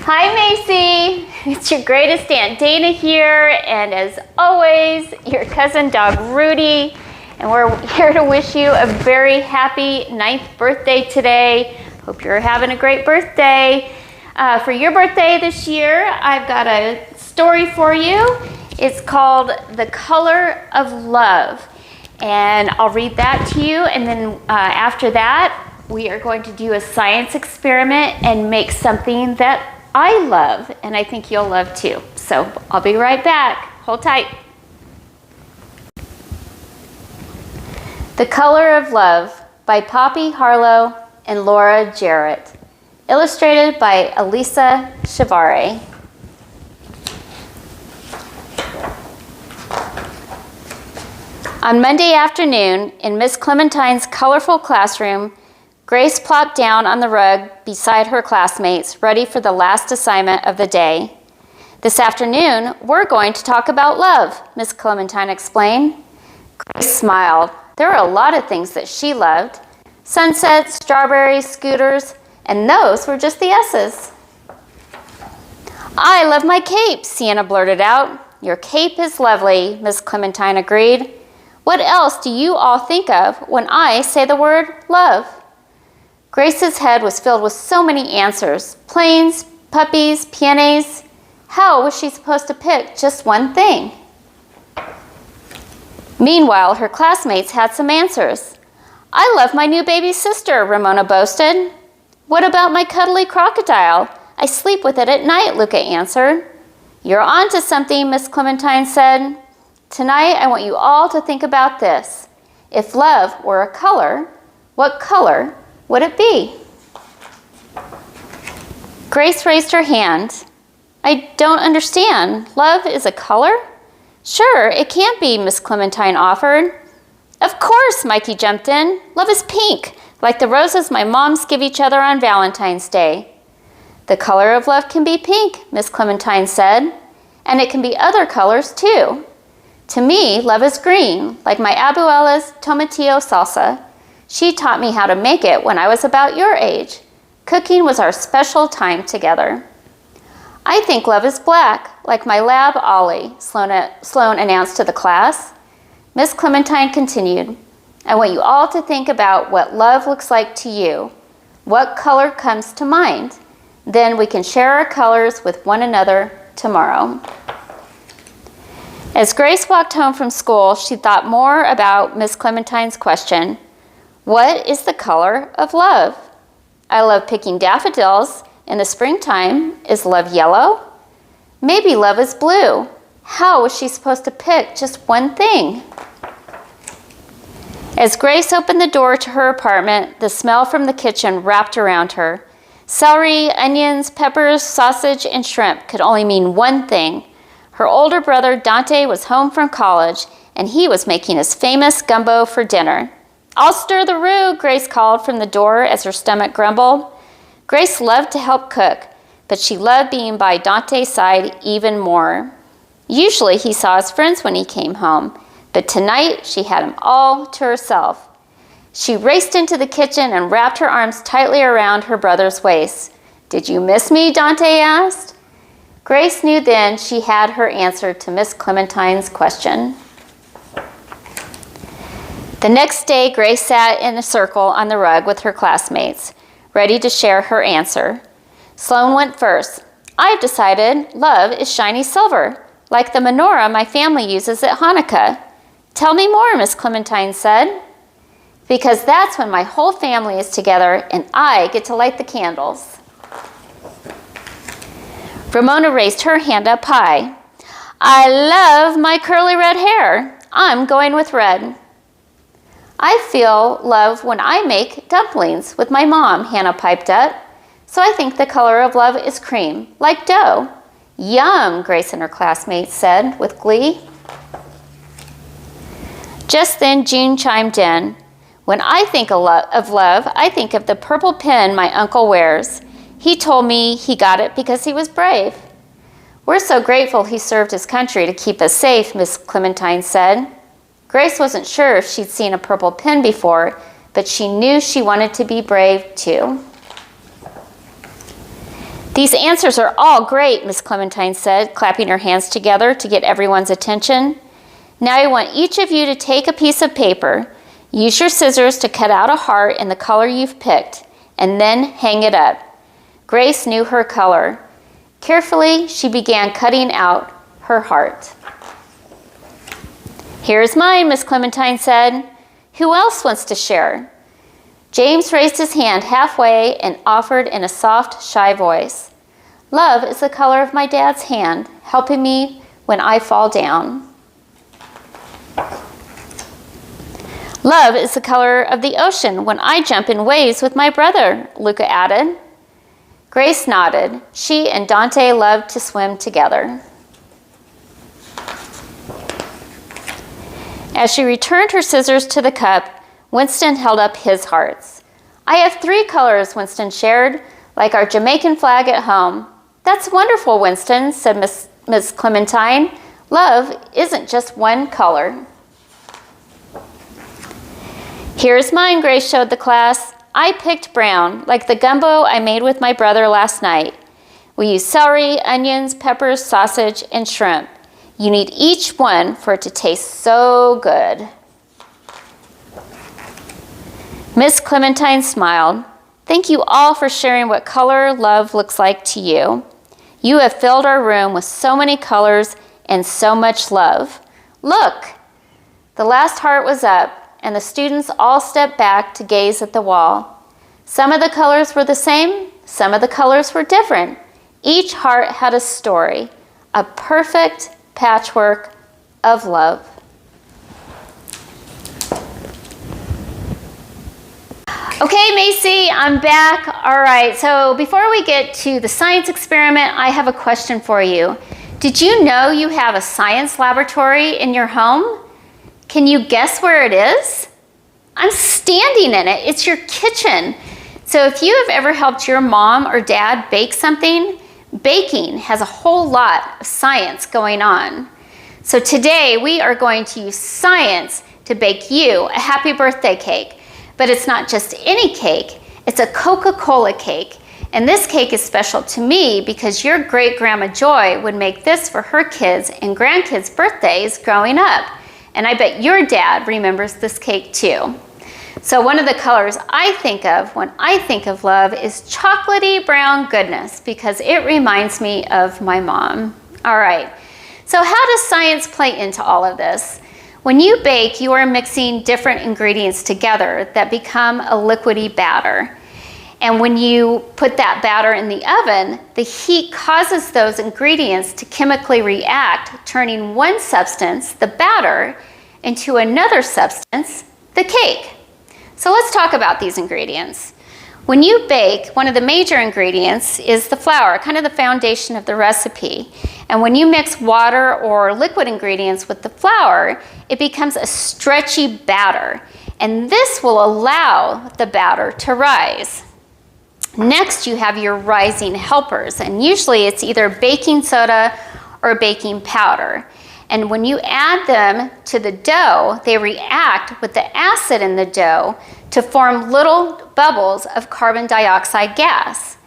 Hi Macy, it's your greatest Aunt Dana here, and as always, your cousin dog Rudy, and we're here to wish you a very happy 9th birthday today. Hope you're having a great birthday. For your birthday this year, I've got a story for you. It's called The Color of Love, and I'll read that to you, and then after that, we are going to do a science experiment and make something that I love, and I think you'll love too. So I'll be right back. Hold tight. The Color of Love by Poppy Harlow and Laura Jarrett. Illustrated by Elisa Chivare. On Monday afternoon, in Miss Clementine's colorful classroom, Grace plopped down on the rug beside her classmates, ready for the last assignment of the day. This afternoon, we're going to talk about love, Miss Clementine explained. Grace smiled. There were a lot of things that she loved. Sunsets, strawberries, scooters, and those were just the S's. I love my cape, Sienna blurted out. Your cape is lovely, Miss Clementine agreed. What else do you all think of when I say the word love? Grace's head was filled with so many answers. Planes, puppies, peonies. How was she supposed to pick just one thing? Meanwhile, her classmates had some answers. I love my new baby sister, Ramona boasted. What about my cuddly crocodile? I sleep with it at night, Luca answered. You're on to something, Miss Clementine said. Tonight, I want you all to think about this. If love were a color, what color would it be? Grace raised her hand. I don't understand. Love is a color? Sure, it can be, Miss Clementine offered. Of course, Mikey jumped in. Love is pink, like the roses my moms give each other on Valentine's Day. The color of love can be pink, Miss Clementine said, and it can be other colors too. To me, love is green, like my abuela's tomatillo salsa. She taught me how to make it when I was about your age. Cooking was our special time together. I think love is black, like my lab Ollie, Sloan announced to the class. Miss Clementine continued, I want you all to think about what love looks like to you. What color comes to mind? Then we can share our colors with one another tomorrow. As Grace walked home from school, she thought more about Miss Clementine's question. What is the color of love? I love picking daffodils. In the springtime, is love yellow? Maybe love is blue. How was she supposed to pick just one thing? As Grace opened the door to her apartment, the smell from the kitchen wrapped around her. Celery, onions, peppers, sausage, and shrimp could only mean one thing. Her older brother, Dante, was home from college, and he was making his famous gumbo for dinner. I'll stir the roux, Grace called from the door as her stomach grumbled. Grace loved to help cook, but she loved being by Dante's side even more. Usually he saw his friends when he came home, but tonight she had him all to herself. She raced into the kitchen and wrapped her arms tightly around her brother's waist. Did you miss me? Dante asked. Grace knew then she had her answer to Miss Clementine's question. The next day, Grace sat in a circle on the rug with her classmates, ready to share her answer. Sloan went first. I've decided love is shiny silver, like the menorah my family uses at Hanukkah. Tell me more, Miss Clementine said. Because that's when my whole family is together and I get to light the candles. Ramona raised her hand up high. I love my curly red hair. I'm going with red. I feel love when I make dumplings with my mom, Hannah piped up. So I think the color of love is cream, like dough. Yum, Grace and her classmates said with glee. Just then June chimed in. When I think of love, I think of the purple pin my uncle wears. He told me he got it because he was brave. We're so grateful he served his country to keep us safe, Miss Clementine said. Grace wasn't sure if she'd seen a purple pin before, but she knew she wanted to be brave too. These answers are all great, Miss Clementine said, clapping her hands together to get everyone's attention. Now I want each of you to take a piece of paper, use your scissors to cut out a heart in the color you've picked, and then hang it up. Grace knew her color. Carefully, she began cutting out her heart. Here's mine, Miss Clementine said. Who else wants to share? James raised his hand halfway and offered in a soft, shy voice. Love is the color of my dad's hand, helping me when I fall down. Love is the color of the ocean when I jump in waves with my brother, Luca added. Grace nodded. She and Dante loved to swim together. As she returned her scissors to the cup, Winston held up his hearts. I have 3 colors, Winston shared, like our Jamaican flag at home. That's wonderful, Winston, said Miss Clementine. Love isn't just one color. Here's mine, Grace showed the class. I picked brown, like the gumbo I made with my brother last night. We used celery, onions, peppers, sausage, and shrimp. You need each one for it to taste so good. Miss Clementine smiled. Thank you all for sharing what color love looks like to you. You have filled our room with so many colors and so much love. Look, the last heart was up, and the students all stepped back to gaze at the wall. Some of the colors were the same, some of the colors were different. Each heart had a story, a perfect patchwork of love. Okay, Macy, I'm back. All right, so before we get to the science experiment, I have a question for you. Did you know you have a science laboratory in your home? Can you guess where it is? I'm standing in it. It's your kitchen. So if you have ever helped your mom or dad bake something, baking has a whole lot of science going on. So today we are going to use science to bake you a happy birthday cake. But it's not just any cake, it's a Coca-Cola cake. And this cake is special to me because your great-grandma Joy would make this for her kids and grandkids' birthdays growing up. And I bet your dad remembers this cake too. So one of the colors I think of when I think of love is chocolatey brown goodness because it reminds me of my mom. All right, so how does science play into all of this? When you bake, you are mixing different ingredients together that become a liquidy batter. And when you put that batter in the oven, the heat causes those ingredients to chemically react, turning one substance, the batter, into another substance, the cake. So let's talk about these ingredients. When you bake, one of the major ingredients is the flour, kind of the foundation of the recipe. And when you mix water or liquid ingredients with the flour, it becomes a stretchy batter. And this will allow the batter to rise. Next, you have your rising helpers. And usually it's either baking soda or baking powder. And when you add them to the dough, they react with the acid in the dough to form little bubbles of carbon dioxide gas.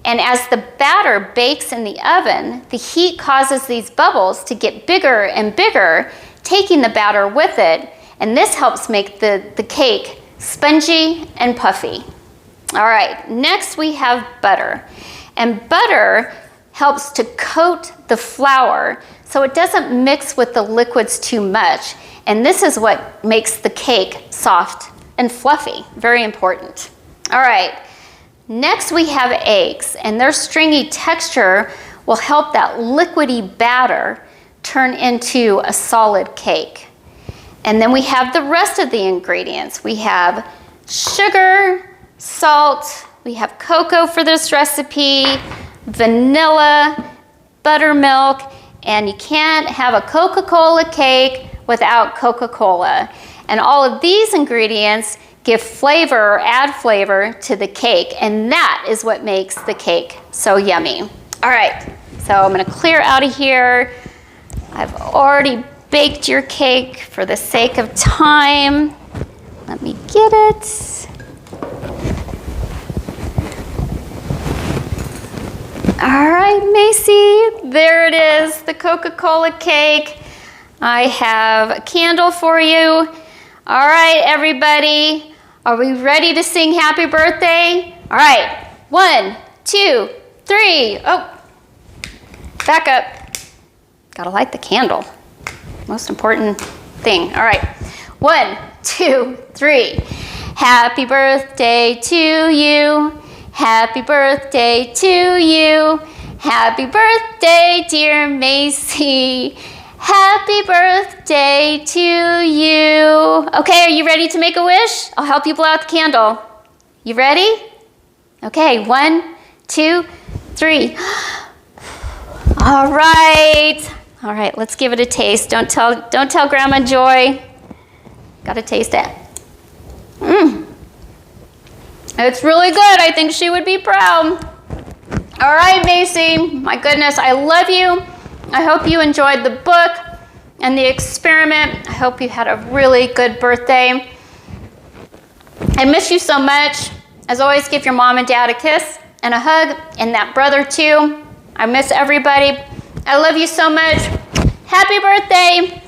And as the batter bakes in the oven, the heat causes these bubbles to get bigger and bigger, taking the batter with it, and this helps make the cake spongy and puffy. All right, next we have butter. And butter helps to coat the flour so it doesn't mix with the liquids too much. And this is what makes the cake soft and fluffy, very important. All right, next we have eggs, and their stringy texture will help that liquidy batter turn into a solid cake. And then we have the rest of the ingredients. We have sugar, salt, we have cocoa for this recipe, vanilla, buttermilk, and you can't have a Coca-Cola cake without Coca-Cola. And all of these ingredients give flavor or add flavor to the cake, and that is what makes the cake so yummy. All right, so I'm gonna clear out of here. I've already baked your cake for the sake of time. Let me get it. All right, Macy, there it is, the Coca-Cola cake. I have a candle for you. All right, everybody, are we ready to sing happy birthday? All right, 1, 2, 3. Oh, back up. Gotta light the candle. Most important thing. All right, 1, 2, 3. Happy birthday to you. Happy birthday to you. Happy birthday, dear Macy. Happy birthday to you. Okay, are you ready to make a wish? I'll help you blow out the candle. You ready? Okay, 1, 2, 3. All right. All right, let's give it a taste. Don't tell Grandma Joy. Gotta taste it. It's really good. I think she would be proud. All right, Macy. My goodness, I love you. I hope you enjoyed the book and the experiment. I hope you had a really good birthday. I miss you so much. As always, give your mom and dad a kiss and a hug, and that brother too. I miss everybody. I love you so much. Happy birthday.